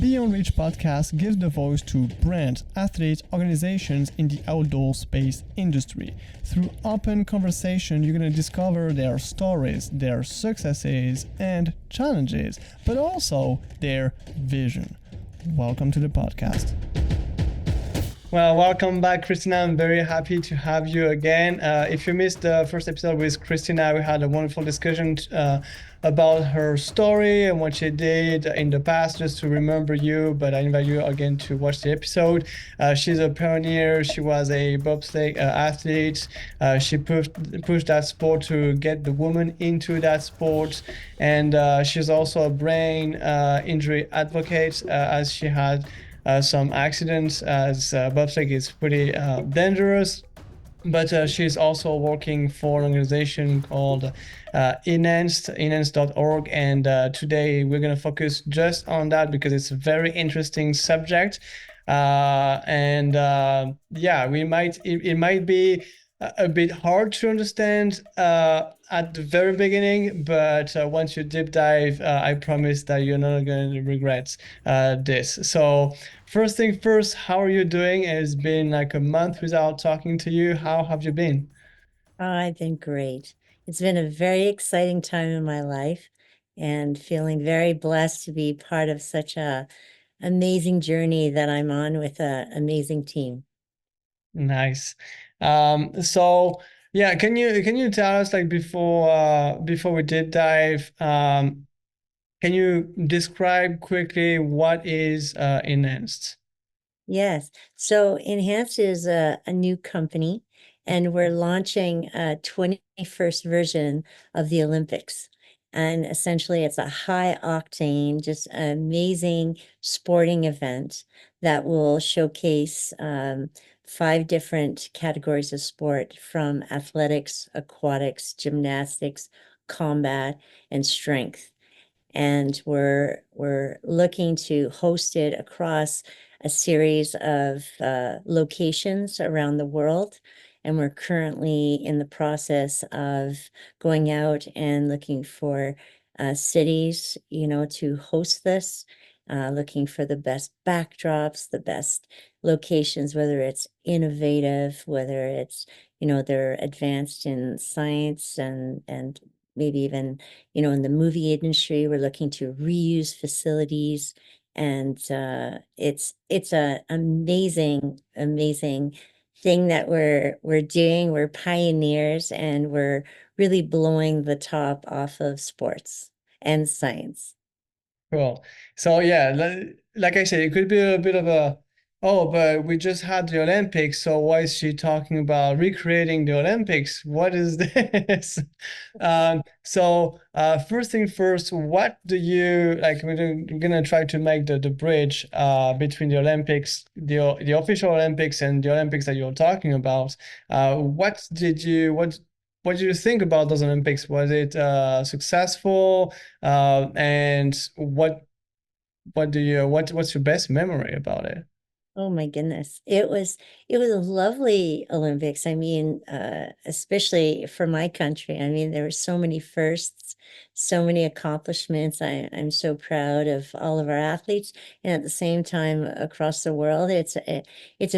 Beyond Reach podcast gives the voice to brands, athletes, organizations in the outdoor space industry. Through open conversation, you're going to discover their stories, their successes and challenges, but also their vision. Welcome to the podcast. Well, welcome back, Christina. I'm very happy to have you again. If you missed the first episode with Christina, we had a wonderful discussion about her story and what she did in the past, just to remember you. But I invite you again to watch the episode. She's a pioneer. She was a bobsleigh athlete. She pushed that sport to get the woman into that sport. And she's also a brain injury advocate, as she had some accidents, as bobsleigh is pretty dangerous. But she's also working for an organization called enhanced.org. And today we're going to focus just on that because it's a very interesting subject. Yeah, it might be a bit hard to understand at the very beginning, but once you deep dive, I promise that you're not going to regret this. So first thing first, how are you doing? It's been like a month without talking to you. How have you been? I've been great. It's been a very exciting time in my life and feeling very blessed to be part of such a amazing journey that I'm on with an amazing team. Nice. So yeah, can you tell us, like, before we did dive, can you describe quickly what is Enhanced? Yes. So Enhanced is a new company, and we're launching a 21st version of the Olympics. And essentially, it's a high octane, just amazing sporting event that will showcase 5 different categories of sport, from athletics, aquatics, gymnastics, combat, and strength. And we're looking to host it across a series of locations around the world. And we're currently in the process of going out and looking for cities, to host this, looking for the best backdrops, the best locations, whether it's innovative, whether it's, they're advanced in science and maybe even, in the movie industry. We're looking to reuse facilities, and it's a amazing thing that we're doing. We're pioneers, and we're really blowing the top off of sports and science. Cool. So yeah, like I said, it could be a bit of a, oh, but we just had the Olympics, so why is she talking about recreating the Olympics? What is this? First thing first, what do you like? We're gonna try to make the bridge between the Olympics, the official Olympics, and the Olympics that you're talking about. What did you think about those Olympics? Was it successful? And what's your best memory about it? Oh my goodness. It was a lovely Olympics. I mean, especially for my country. I mean, there were so many firsts, so many accomplishments. I'm so proud of all of our athletes, and at the same time across the world. It's a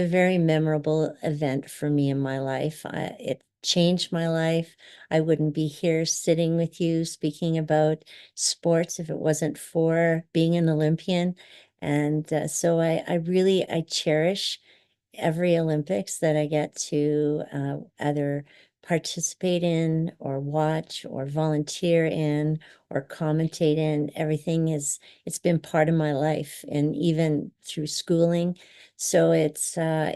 very memorable event for me in my life. It changed my life. I wouldn't be here sitting with you speaking about sports if it wasn't for being an Olympian. And so I cherish every Olympics that I get to either participate in or watch or volunteer in or commentate in. It's been part of my life, and even through schooling. So it's a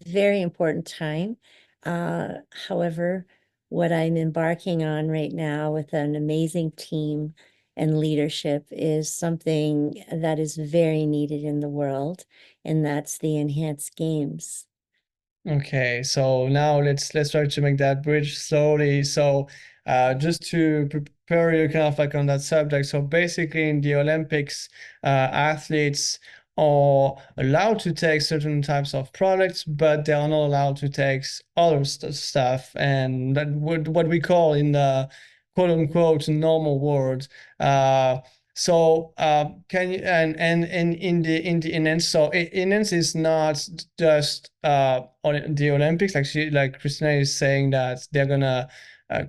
very important time. However, what I'm embarking on right now with an amazing team and leadership is something that is very needed in the world, and that's the enhanced games. Okay, so now let's try to make that bridge slowly. So, just to prepare you kind of like on that subject. So basically, in the Olympics, athletes are allowed to take certain types of products, but they are not allowed to take other stuff, and that what we call in the quote unquote normal world. Uh, So can you and in the Inns, so Inns is not just on the Olympics, like like Christina is saying that they're gonna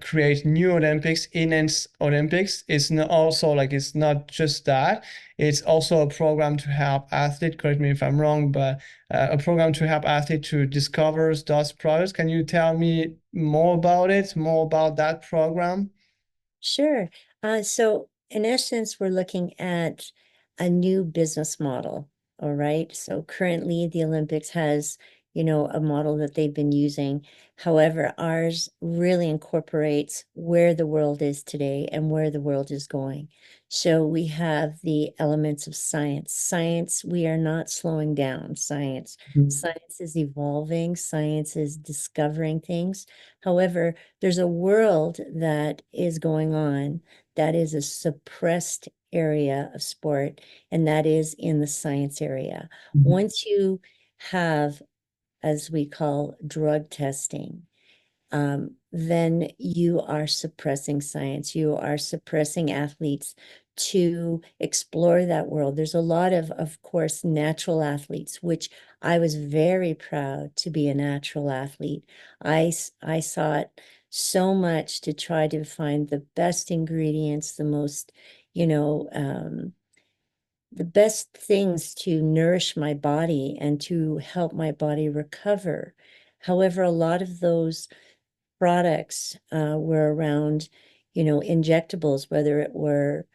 create new Olympics. Inns Olympics is not also like it's not just that. It's also a program to help athletes, correct me if I'm wrong, but a program to help athletes to discover those products. Can you tell me more about it, more about that program? Sure. So in essence, we're looking at a new business model. All right. So currently the Olympics has, a model that they've been using. However, ours really incorporates where the world is today and where the world is going. So we have the elements of science. Science, we are not slowing down. Science is evolving. Science is discovering things. However, there's a world that is going on that is a suppressed area of sport, and that is in the science area. Mhm. Once you have, as we call drug testing, then you are suppressing science. You are suppressing athletes to explore that world. There's a lot of course, natural athletes, which I was very proud to be a natural athlete. I sought so much to try to find the best ingredients, the most, you know, the best things to nourish my body and to help my body recover. However, a lot of those products were around, injectables, whether it were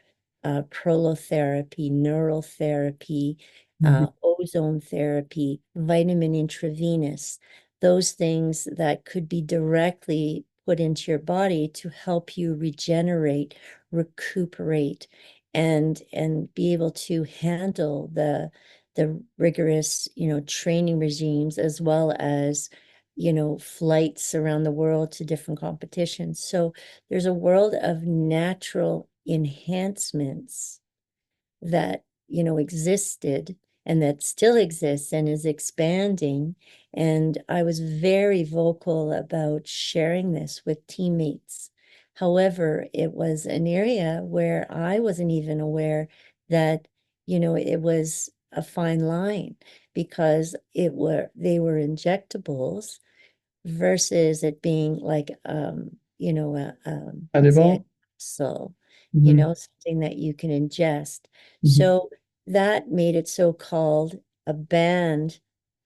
prolotherapy, neural therapy, Mhm. ozone therapy, vitamin intravenous, those things that could be directly put into your body to help you regenerate, recuperate, and be able to handle the rigorous, training regimes as well as flights around the world to different competitions. So there's a world of natural enhancements that, existed and that still exists and is expanding. And I was very vocal about sharing this with teammates. However, it was an area where I wasn't even aware that, it was a fine line because they were injectables versus it being like say a Edible? capsule, Mhm. something that you can ingest. Mhm. So that made it so called a banned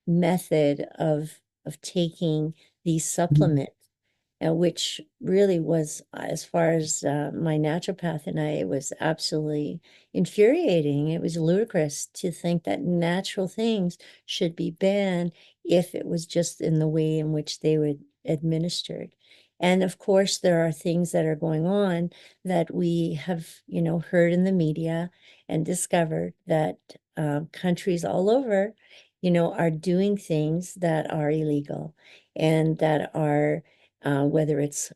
method of taking these Mhm. supplements, which really was, as far as my naturopath and I, it was absolutely infuriating. It was ludicrous to think that natural things should be banned if it was just in the way in which they were administered. And of course, there are things that are going on that we have, heard in the media and discovered that countries all over, are doing things that are illegal and that are whether it's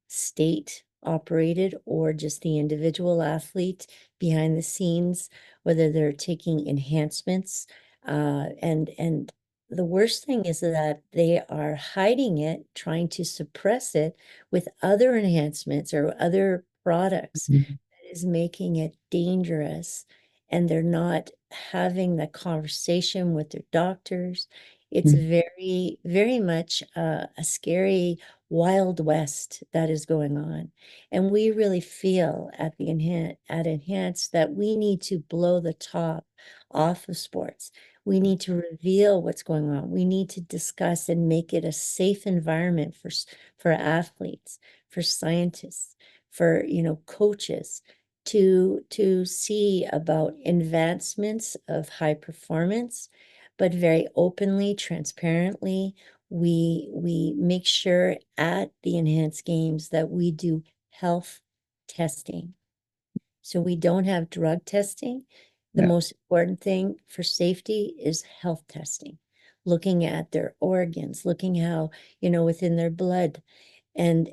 state operated or just the individual athlete behind the scenes, whether they're taking enhancements. And the worst thing is that they are hiding it, trying to suppress it with other enhancements or other products Mhm. that is making it dangerous. And they're not having the conversation with their doctors. It's Mhm. very, very much a scary Wild West that is going on. And we really feel at Enhance that we need to blow the top off of sports. We need to reveal what's going on. We need to discuss and make it a safe environment for athletes, for scientists, for coaches to see about advancements of high performance, but very openly, transparently. We make sure at the Enhanced Games that we do health testing. So we don't have drug testing. The Yeah. most important thing for safety is health testing, looking at their organs, looking how, within their blood and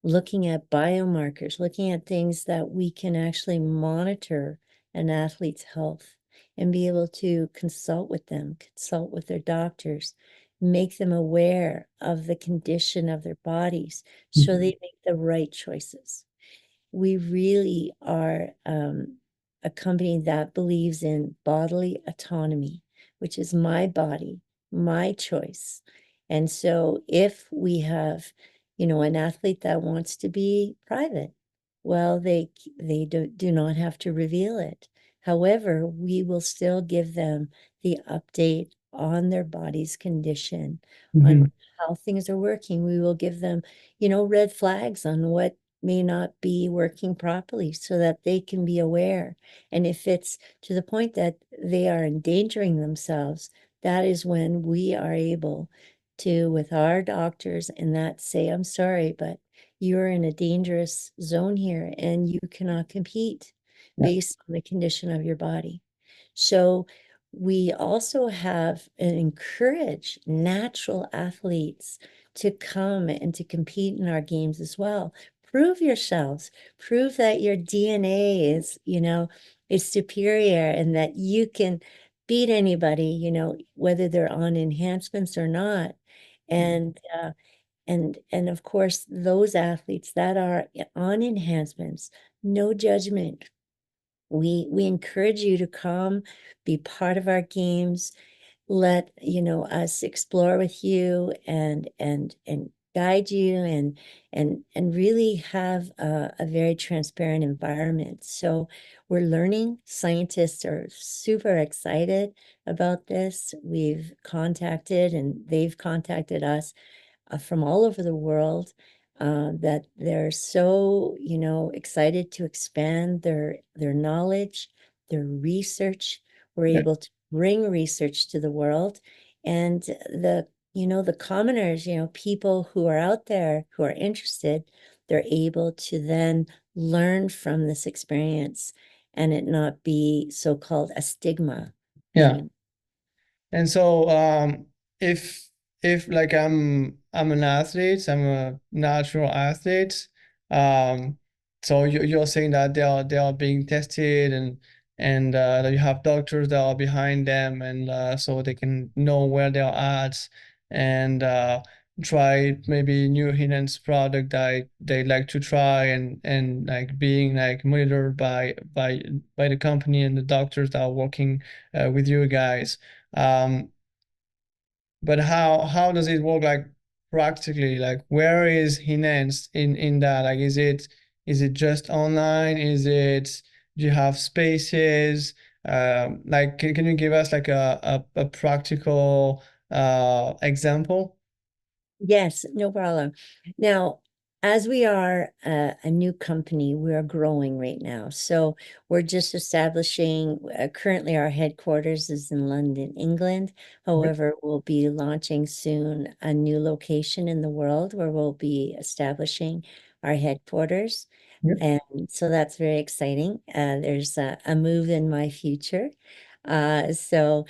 looking at biomarkers, looking at things that we can actually monitor an athlete's health and be able to consult with them, consult with their doctors, make them aware of the condition of their bodies so Mhm. they make the right choices. we really are a company that believes in bodily autonomy, which is my body, my choice. And so if we have, an athlete that wants to be private, well, they do not have to reveal it. However, we will still give them the update on their body's condition, on Mhm. how things are working. We will give them, red flags on what may not be working properly so that they can be aware. And if it's to the point that they are endangering themselves, that is when we are able to, with our doctors, and that say, I'm sorry, but you're in a dangerous zone here and you cannot compete Yeah. based on the condition of your body. So we also have and encourage natural athletes to come and to compete in our games as well. Prove yourselves, prove that your DNA is superior and that you can beat anybody, whether they're on enhancements or not. And and of course, those athletes that are on enhancements, no judgment. We encourage you to come, be part of our games, let us explore with you and guide you and really have a very transparent environment. So we're learning. Scientists are super excited about this. We've contacted and they've contacted us from all over the world, that they're so, excited to expand their knowledge, their research. We're Yeah. able to bring research to the world, and the commoners, people who are out there who are interested, they're able to then learn from this experience and it not be so-called a stigma Yeah. anymore. And so, if like I'm an athlete, I'm a natural athlete. Um, so you're saying that they are being tested and that you have doctors that are behind them and so they can know where they are at and try maybe new enhanced product that they like to try and like being like monitored by the company and the doctors that are working with you guys. Um, but how does it work like practically? Like where is Hinens in that? Like is it just online? Do you have spaces? Like can you give us like a practical example? Yes, no problem. Now, as we are a new company, we are growing right now. So we're just establishing, currently our headquarters is in London, England. Yep. However, we'll be launching soon a new location in the world where we'll be establishing our headquarters. Yep. And so that's very exciting. There's a move in my future. So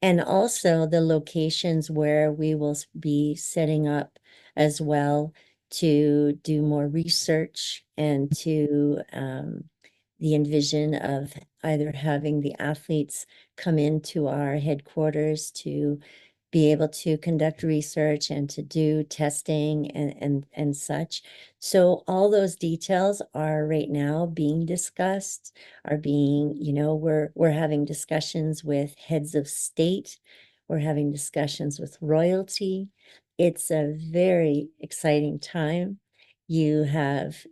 and also the locations where we will be setting up as well to do more research and to the envision of either having the athletes come into our headquarters to be able to conduct research and to do testing and such. So all those details are right now being discussed, are being, we're having discussions with heads of state, we're having discussions with royalty. It's a very exciting time. You have,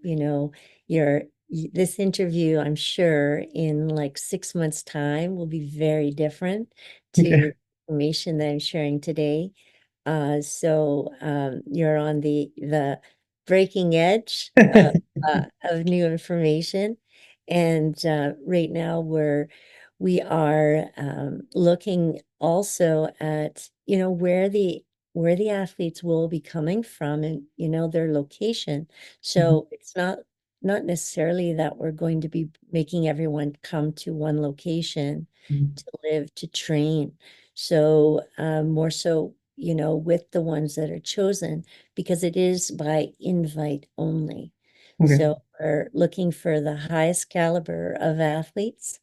your this interview, I'm sure, in like 6 months' time will be very different Yeah. to information that I'm sharing today. So you're on the breaking edge of new information, and right now we are looking also at where the athletes will be coming from and their location. Mhm. So it's not necessarily that we're going to be making everyone come to one location Mhm. to live, to train. So more so, with the ones that are chosen, because it is by invite only. Okay. So we're looking for the highest caliber of athletes,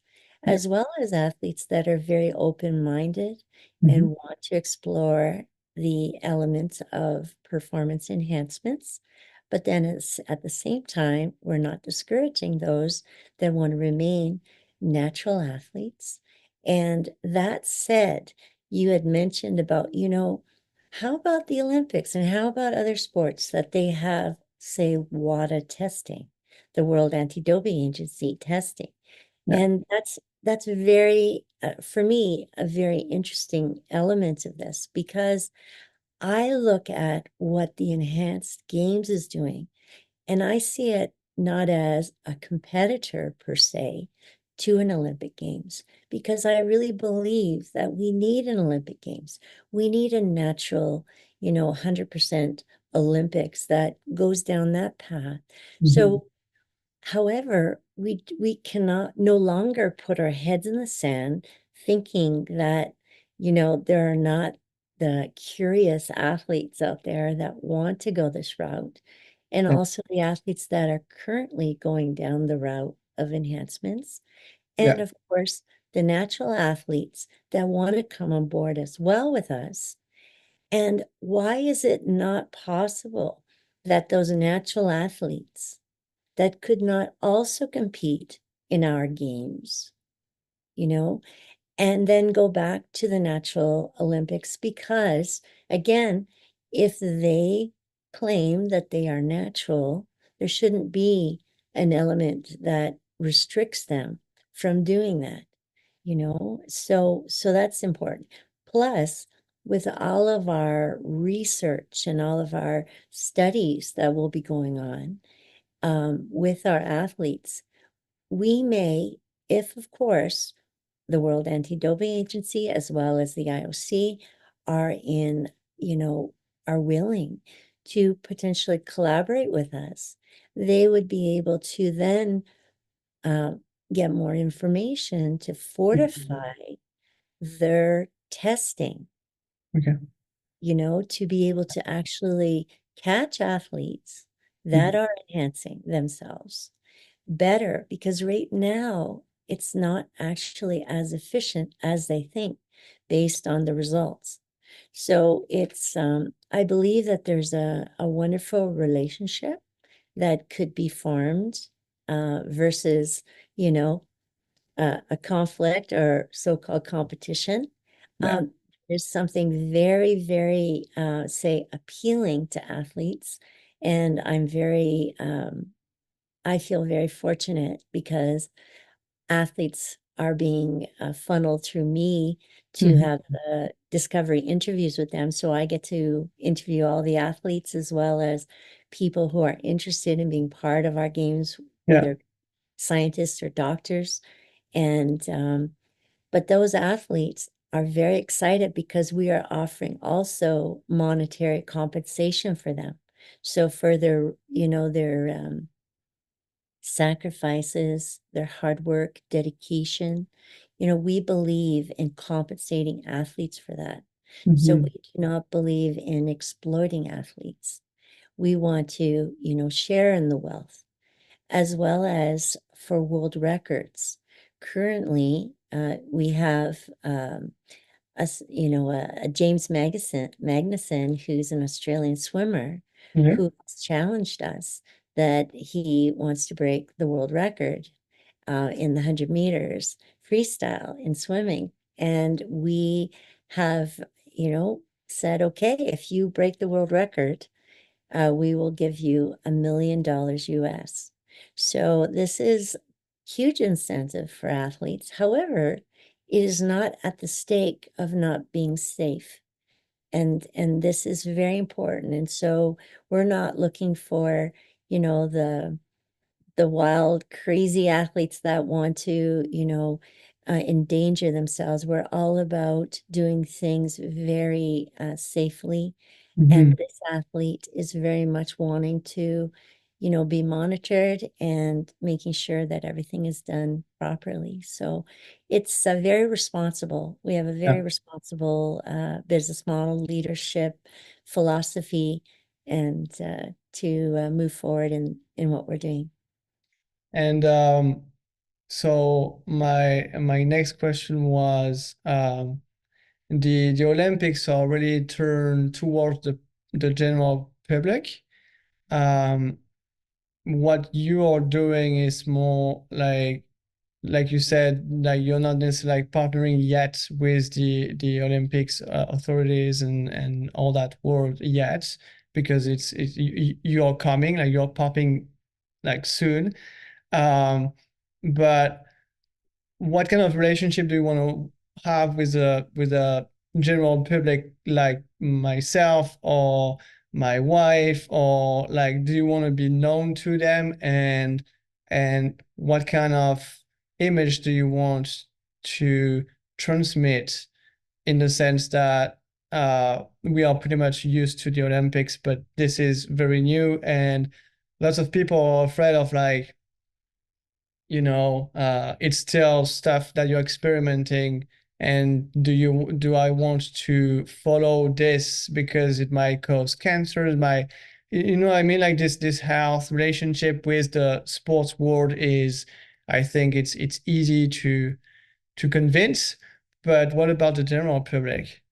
Yeah. as well as athletes that are very open-minded Mhm. and want to explore the elements of performance enhancements, But then at the same time, we're not discouraging those that want to remain natural athletes. And that said, you had mentioned about, how about the Olympics and how about other sports that they have, say, WADA testing, the World Anti-Doping Agency testing? Yeah. And that's very, for me, a very interesting element of this, because I look at what the enhanced games is doing, and I see it not as a competitor per se to an Olympic Games, because I really believe that we need an Olympic Games. We need a natural, 100% Olympics that goes down that path. Mhm. So, however, we cannot no longer put our heads in the sand thinking that, there are not the curious athletes out there that want to go this route, and Yeah. also the athletes that are currently going down the route of enhancements. Yeah. And of course, the natural athletes that want to come on board as well with us. And why is it not possible that those natural athletes that could not also compete in our games, you know, and then go back to the natural Olympics? Because again, if they claim that they are natural, there shouldn't be an element that restricts them from doing that, so that's important. Plus, with all of our research and all of our studies that will be going on, with our athletes, we may, if of course the World Anti-Doping Agency as well as the IOC are you know, are willing to potentially collaborate with us, they would be able to then uh, get more information to Mhm. fortify their testing, Okay. to be able to actually catch athletes that Mhm. are enhancing themselves better, because right now it's not actually as efficient as they think based on the results. So I believe that there's a wonderful relationship that could be formed versus, you know, a conflict or so-called competition. Yeah. There's something very, very, say, appealing to athletes. And I feel very fortunate because athletes are being funneled through me to Mhm. have discovery interviews with them. So I get to interview all the athletes as well as people who are interested in being part of our games, Yeah. whether scientists or doctors. And but those athletes are very excited because we are offering also monetary compensation for them. So for their sacrifices, their hard work, dedication. We believe in compensating athletes for that. So we Mhm. do not believe in exploiting athletes. We want to, share in the wealth, as well as for world records. Currently, we have a James Magnuson, who's an Australian swimmer, Yeah. who has challenged us that he wants to break the world record in the 100 meters freestyle in swimming. And we have, said, okay, if you break the world record, we will give you $1 million US. So this is huge incentive for athletes. However, it is not at the stake of not being safe. And this is very important. And so we're not looking for, the wild, crazy athletes that want to, endanger themselves. We're all about doing things very safely. And Mhm. this athlete is very much wanting to, be monitored and making sure that everything is done properly. So it's very responsible. We have a Yeah. very responsible business model, leadership, philosophy, and to move forward in what we're doing. And so my next question was the Olympics are really turned towards the general public. um, what you are doing is more like you said, like you're not necessarily like partnering yet with the Olympics authorities and all that world yet, because it's you're coming, like you're popping like soon. Um, but what kind of relationship do you want to have with a general public like myself or my wife, or like do you want to be known to them, and what kind of image do you want to transmit, in the sense that we are pretty much used to the Olympics, but this is very new, and lots of people are afraid of like, it's still stuff that you're experimenting. And do I want to follow this because it might cause cancer? You know what I mean? Like this health relationship with the sports world is, I think it's easy to convince, but what about the general public?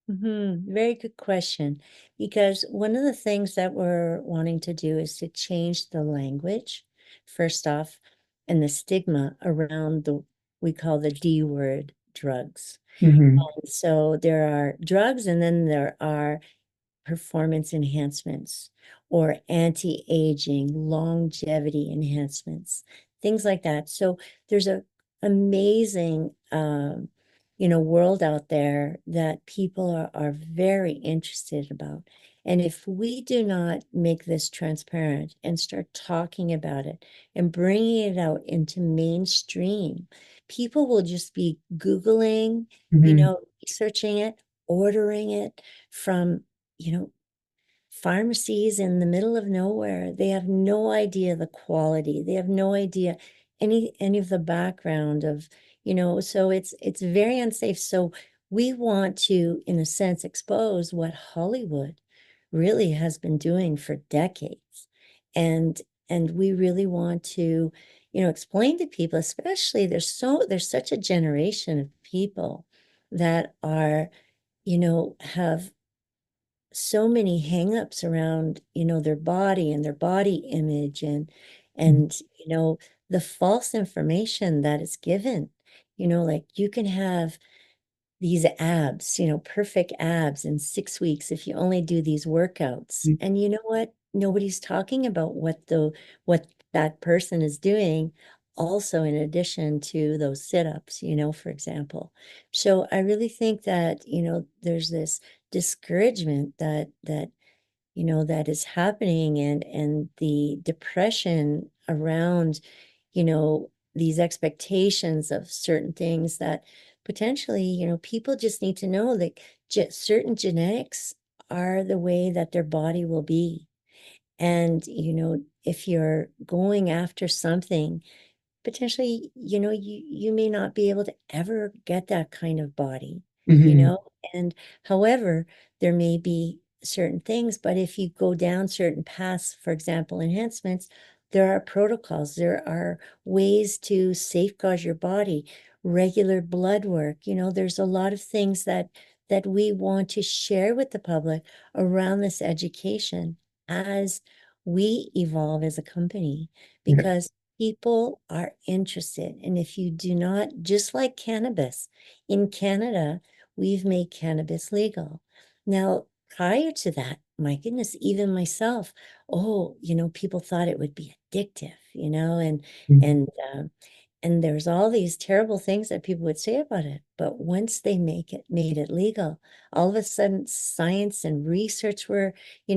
Very good question. Because one of the things that we're wanting to do is to change the language, first off, and the stigma around we call the D word, drugs. Hmm. So there are drugs, and then there are performance enhancements or anti-aging, longevity enhancements, things like that. So there's a amazing world out there that people are very interested about. And if we do not make this transparent and start talking about it and bringing it out into mainstream, people will just be Googling, Hmm. researching it, ordering it from pharmacies in the middle of nowhere. They have no idea the quality. They have no idea any of the background of, so it's very unsafe. So we want to, in a sense, expose what Hollywood really has been doing for decades. And and we really want to, explain to people, especially there's such a generation of people that are, have so many hangups around, their body and their body image and the false information that is given. Like you can have these abs, perfect abs in 6 weeks if you only do these workouts. And you know what? Nobody's talking about what that person is doing also in addition to those sit-ups, for example. So I really think that, there's this discouragement that is happening and the depression around, these expectations of certain things that potentially, people just need to know that certain genetics are the way that their body will be. And, if you're going after something, potentially, you may not be able to ever get that kind of body, you Hmm. know? And however, there may be certain things, but if you go down certain paths, for example, enhancements, there are protocols, there are ways to safeguard your body, regular blood work, there's a lot of things that we want to share with the public around this education as we evolve as a company, Yeah. because people are interested. And if you do not, just like cannabis, in Canada, we've made cannabis legal. Now, prior to that, my goodness, even myself, oh, people thought it would be addictive, and and there's all these terrible things that people would say about it. But once they made it legal, all of a sudden science and research were,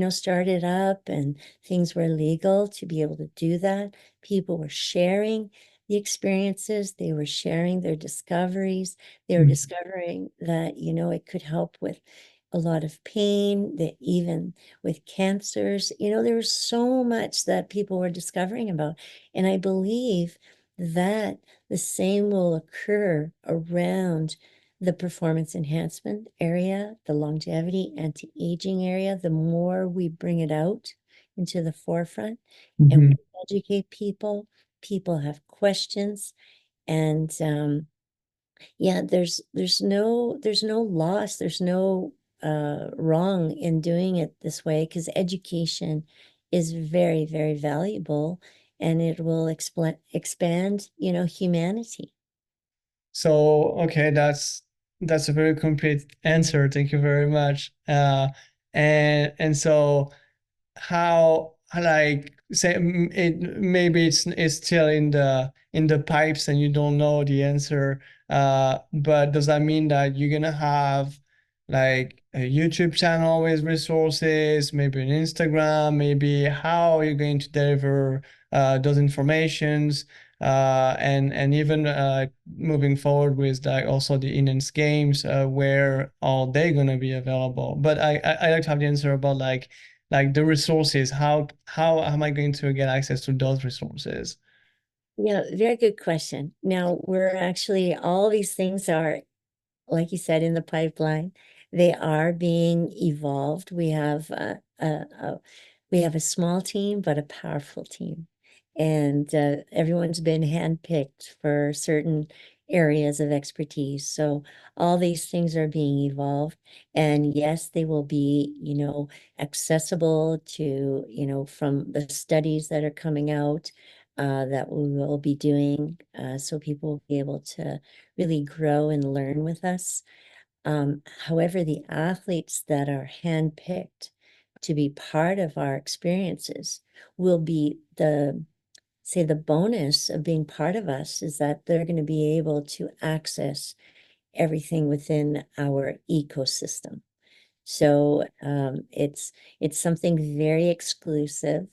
started up and things were legal to be able to do that. People were sharing the experiences, they were sharing their discoveries, they were discovering that, it could help with a lot of pain, that even with cancers, there was so much that people were discovering about. And I believe that the same will occur around the performance enhancement area, the longevity, anti-aging area. The more we bring it out into the forefront and Hmm. we educate people, people have questions, and yeah, there's no loss, there's no wrong in doing it this way, because education is very, very valuable, and it will expand, humanity. So, okay, that's a very complete answer. Thank you very much. And so how like say it maybe it's still in the pipes and you don't know the answer, but does that mean that you're gonna have like a YouTube channel with resources, maybe an Instagram, maybe how are you going to deliver those informations, and even moving forward with like also the in-ends games, where are they gonna be available? But I like to have the answer about like the resources. How am I going to get access to those resources? Yeah, very good question. Now, we're actually, all these things are, like you said, in the pipeline. They are being evolved. We have a small team, but a powerful team. And everyone's been handpicked for certain areas of expertise. So all these things are being evolved. And yes, they will be, accessible to, from the studies that are coming out that we will be doing. So people will be able to really grow and learn with us. However, the athletes that are handpicked to be part of our experiences will be the bonus of being part of us is that they're going to be able to access everything within our ecosystem. So it's something very exclusive,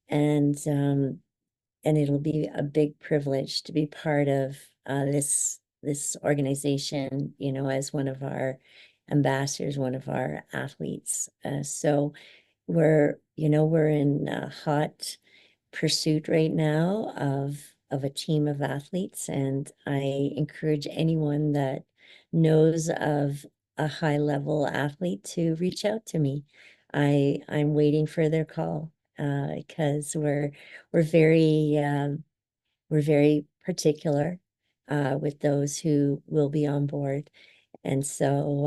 and it'll be a big privilege to be part of this organization, as one of our ambassadors, one of our athletes. So we're in a hot pursuit right now of a team of athletes, and I encourage anyone that knows of a high level athlete to reach out to me. I'm waiting for their call because we're very we're very particular with those who will be on board. And so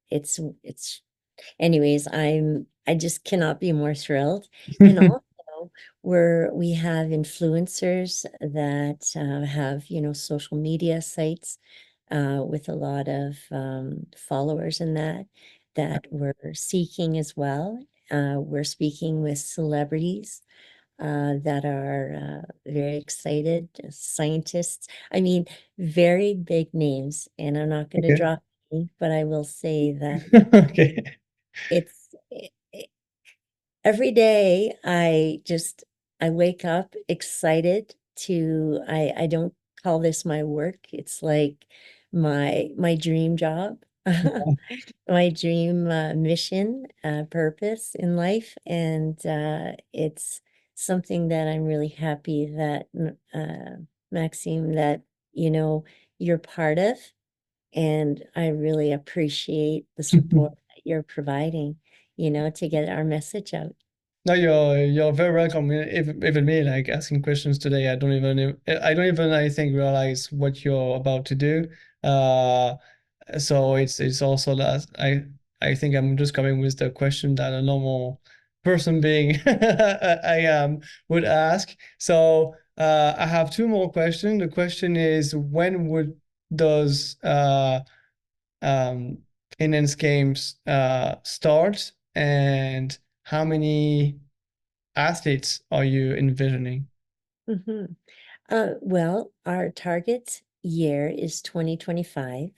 it's anyways, I just cannot be more thrilled. And also we have influencers that have, social media sites with a lot of followers in that we're seeking as well. We're speaking with celebrities that are very excited, scientists. I mean, very big names, and I'm not going to Okay. drop any, but I will say that Okay. it's every day I wake up excited to I don't call this my work. It's like my dream job. My dream mission, purpose in life, and it's something that I'm really happy that Maxime, that you're part of, and I really appreciate the support that you're providing, to get our message out. No, you're very welcome. Even me, like asking questions today, I don't even I think realize what you're about to do. Uh, so it's also that I think I'm just coming with the question that a normal person being I would ask. So I have two more questions. The question is, when would does um Finance games start, and how many athletes are you envisioning? Mhm. Well, our target year is 2025.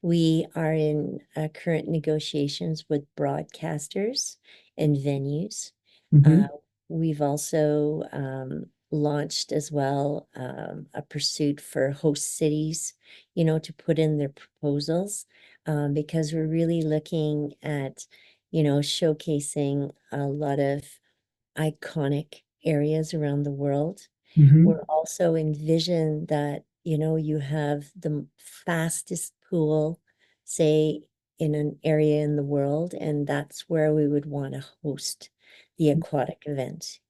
We are in current negotiations with broadcasters and venues. Uh, Mm-hmm. we've also launched as well a pursuit for host cities, to put in their proposals because we're really looking at, showcasing a lot of iconic areas around the world. Mm-hmm. We're also envision that, you have the fastest pool, say, in an area in the world, and that's where we would want to host the aquatic event,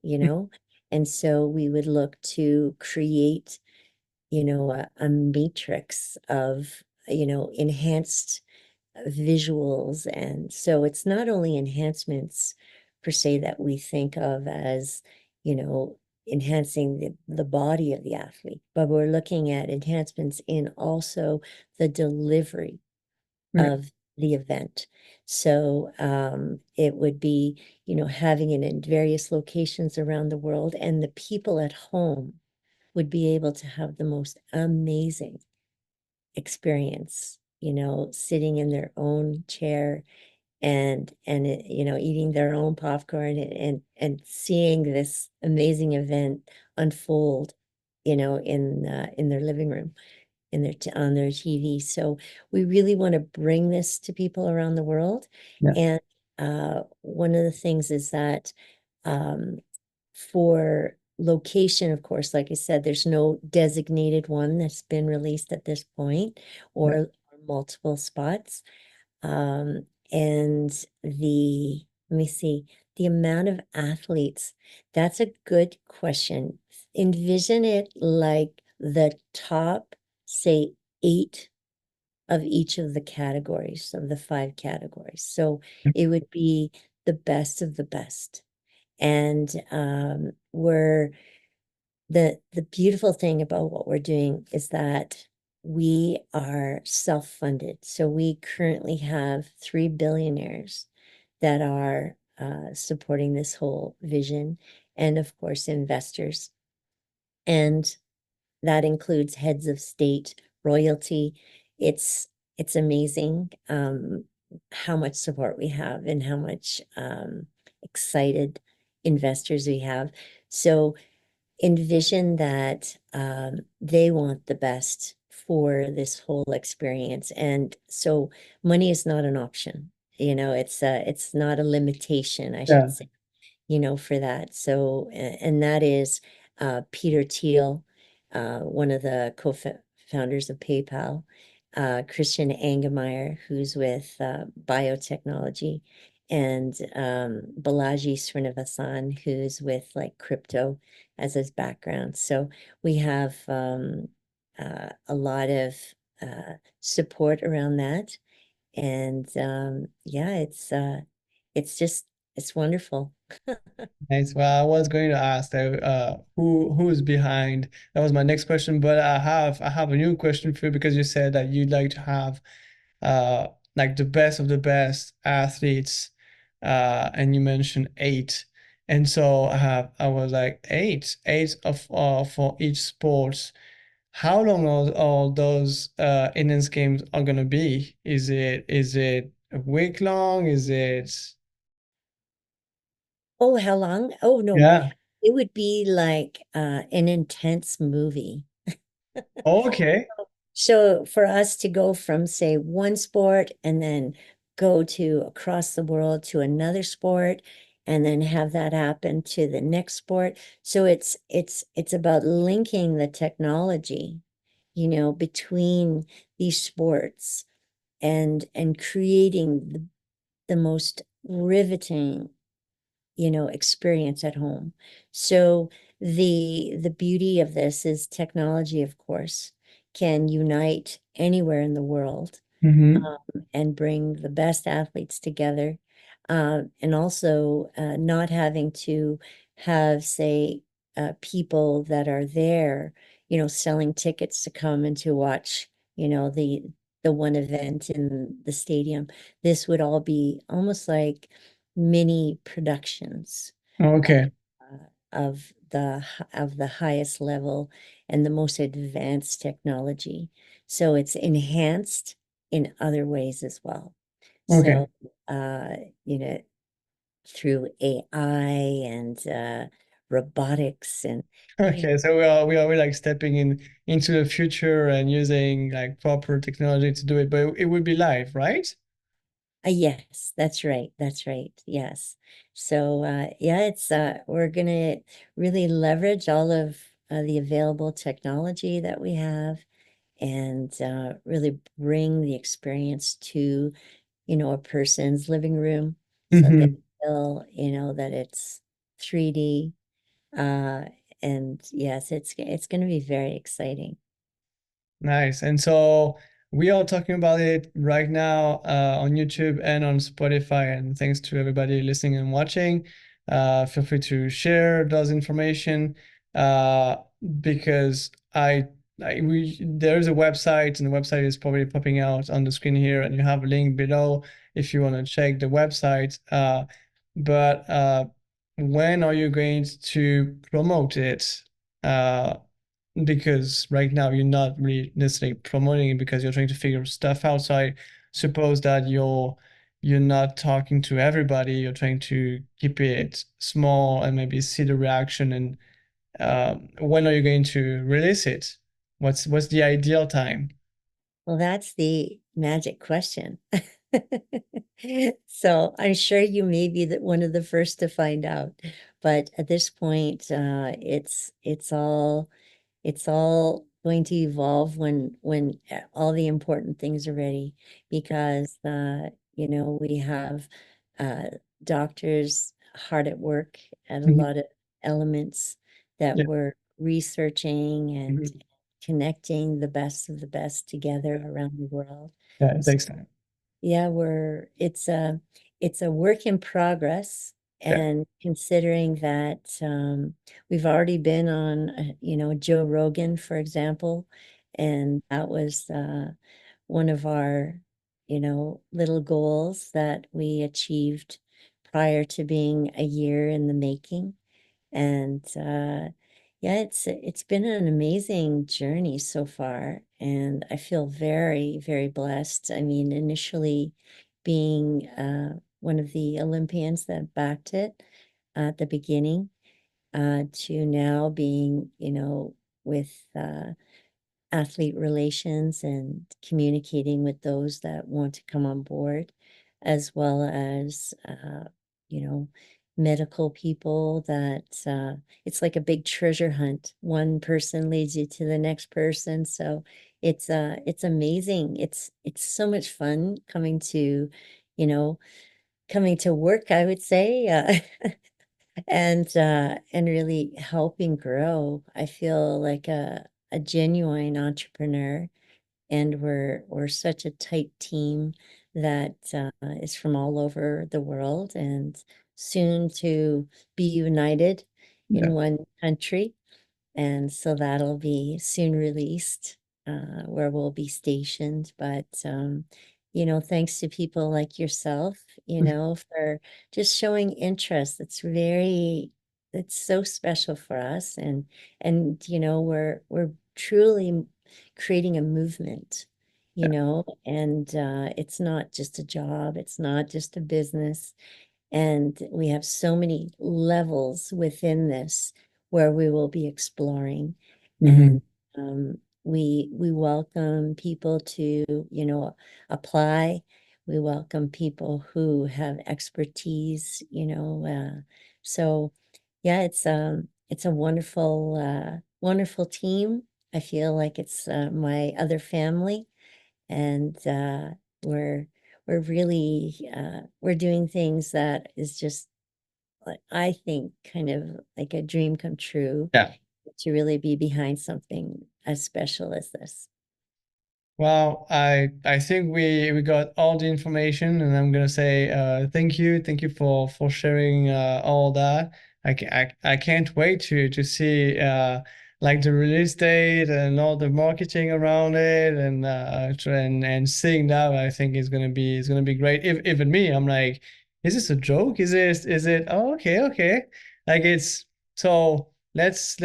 And so we would look to create, a matrix of, enhanced visuals. And so it's not only enhancements per se that we think of as, you know, enhancing the body of the athlete, but we're looking at enhancements in also the delivery Yeah. of the event. So it would be, you know, having it in various locations around the world, and the people at home would be able to have the most amazing experience, you know, sitting in their own chair and it, you know, eating their own popcorn and seeing this amazing event unfold, you know, in their living room, in their on their TV. So we really want to bring this to people around the world. Yeah. And one of the things is that um, for location, of course, like I said, there's no designated one that's been released at this point, Yeah. or multiple spots. Um, and let me see, the amount of athletes, that's a good question. Envision it like the top, say, 8 of each of the categories, of the 5 categories. So it would be the best of the best. And we're the beautiful thing about what we're doing is that we are self-funded. So we currently have 3 billionaires that are supporting this whole vision, and of course, investors. And that includes heads of state, royalty. It's it's amazing how much support we have and how much excited investors we have. So envision that they want the best for this whole experience. And so money is not an option. You know, it's not a limitation, I should Yeah. say, you know, for that. So, and that is Peter Thiel, one of the co-founders of PayPal, Christian Angemeyer, who's with biotechnology, and Balaji Srinivasan, who's with like crypto as his background. So we have a lot of support around that. And yeah, it's just, it's wonderful. Nice. Well, I was going to ask that who's behind. That was my next question, but I have a new question for you because you said that you'd like to have uh like the best of the best athletes, and you mentioned 8. And so I was like eight of for each sports. How long are all those endurance games are gonna be? Is it a week long? Is it Oh, how long? Oh, no. yeah. It would be like an intense movie. Okay. So for us to go from, say, one sport and then go to across the world to another sport and then have that happen to the next sport. So it's about linking the technology, you know, between these sports and creating the most riveting, you know, experience at home. So the beauty of this is technology, of course, can unite anywhere in the world Mm-hmm. and bring the best athletes together. And also not having to have, say, people that are there, you know, selling tickets to come and to watch, you know, the one event in the stadium. This would all be almost like mini productions of Okay. of the highest level and the most advanced technology. So it's enhanced in other ways as well. Okay. So, uh, you know, through AI and robotics and yeah, Okay, so we are like stepping into the future and using like proper technology to do it, but it would be live, right? yes, that's right. That's right. Yes. So, yeah, it's we're gonna really leverage all of the available technology that we have and really bring the experience to, you know, a person's living room so they Mm-hmm. feel, you know, that it's 3D. Uh, and yes, it's going to be very exciting. Nice. And so we are talking about it right now on YouTube and on Spotify. And thanks to everybody listening and watching. Feel free to share those information uh, because there's a website, and the website is probably popping out on the screen here, and you have a link below if you want to check the website. But when are you going to promote it? Uh, because right now you're not really necessarily promoting it because you're trying to figure stuff out. So I suppose that you're not talking to everybody. You're trying to keep it small and maybe see the reaction. And when are you going to release it? What's the ideal time? Well, that's the magic question. So I'm sure you may be one of the first to find out, but at this point, it's all going to evolve when all the important things are ready, because we have uh, doctors hard at work at a Mhm. lot of elements that Yeah. we're researching and Mhm. connecting the best of the best together around the world. Yeah, it So takes time. yeah, it's a work in progress. Yeah. And considering that we've already been on, Joe Rogan, for example, and that was one of our, little goals that we achieved prior to being a year in the making. And yeah, it's been an amazing journey so far, and I feel very, very blessed. I mean, initially being one of the Olympians that backed it at the beginning, to now being, with athlete relations and communicating with those that want to come on board, as well as, you know, medical people that it's like a big treasure hunt. One person leads you to the next person. So it's amazing. It's so much fun you know, coming to work, I would say, and really helping grow. I feel like a genuine entrepreneur, and we're such a tight team that is from all over the world, and soon to be united in Yeah. one country. And so that'll be soon released, where we'll be stationed. But, thanks to people like yourself, for just showing interest. It's so special for us. And we're truly creating a movement, and it's not just a job, it's not just a business. And we have so many levels within this where we will be exploring. Hmm. And we welcome people to, apply. We welcome people who have expertise, so yeah, it's a wonderful, wonderful team. I feel like it's my other family, and we're we're doing things that is just, I think, kind of like a dream come true, Yeah. to really be behind something as special as this. Well, I think we got all the information, and I'm gonna say thank you for sharing all that. I can't wait to see like the release date and all the marketing around it, and seeing that I think is gonna be great. If even me, I'm like, is this a joke? Is it? Oh, okay, okay. Like it's so. Let's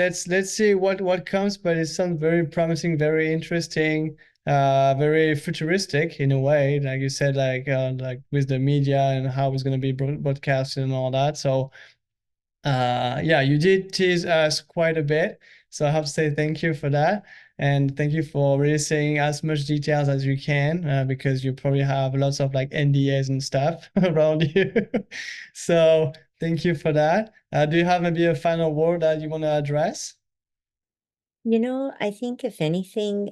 see what comes, but it sounds very promising, very interesting, very futuristic in a way, like you said, like with the media and how it's going to be broadcasted and all that. So yeah, you did tease us quite a bit, so I have to say thank you for that, and thank you for really saying as much details as you can, because you probably have lots of like NDAs and stuff around you. So thank you for that. Do you have maybe a final word that you want to address? I think if anything,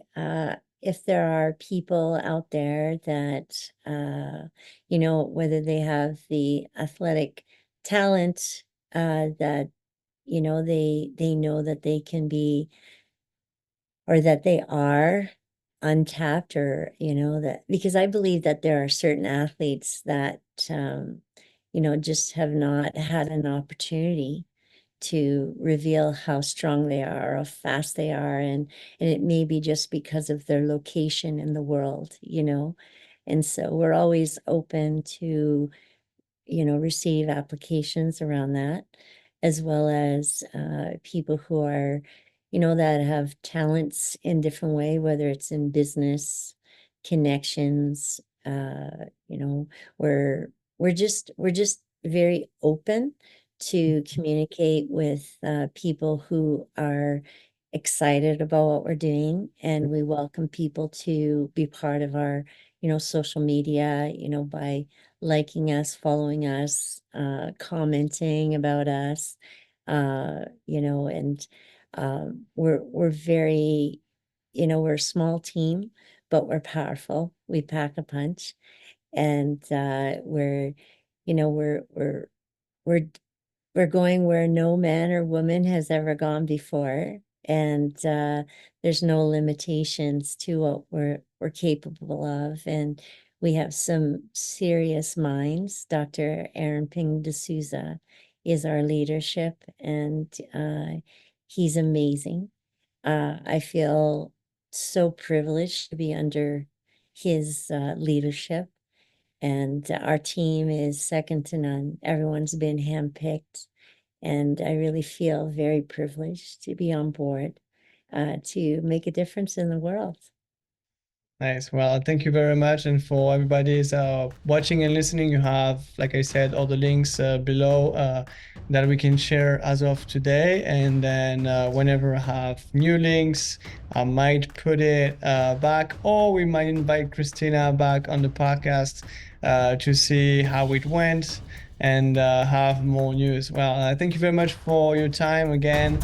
if there are people out there that, whether they have the athletic talent, that, they know that they can be, or that they are untapped, or that, because I believe that there are certain athletes that just have not had an opportunity to reveal how strong they are, how fast they are, and it may be just because of their location in the world. And so we're always open to receive applications around that, as well as people who are, that have talents in different way, whether it's in business, connections, you know, we're just very open to communicate with people who are excited about what we're doing, and we welcome people to be part of our, social media, by liking us, following us, commenting about us, and we're very, we're a small team, but we're powerful. We pack a punch, and you know, we're we're going where no man or woman has ever gone before, and there's no limitations to what we're capable of. And we have some serious minds. Dr. Aaron Ping D'Souza is our leadership, and he's amazing. I feel so privileged to be under his leadership, and our team is second to none. Everyone's been handpicked, and I really feel very privileged to be on board to make a difference in the world. Nice. Well, thank you very much. And for everybody's watching and listening, you have, like I said, all the links below that we can share as of today. And then whenever I have new links, I might put it back, or we might invite Christina back on the podcast to see how it went and have more news. Well, thank you very much for your time again.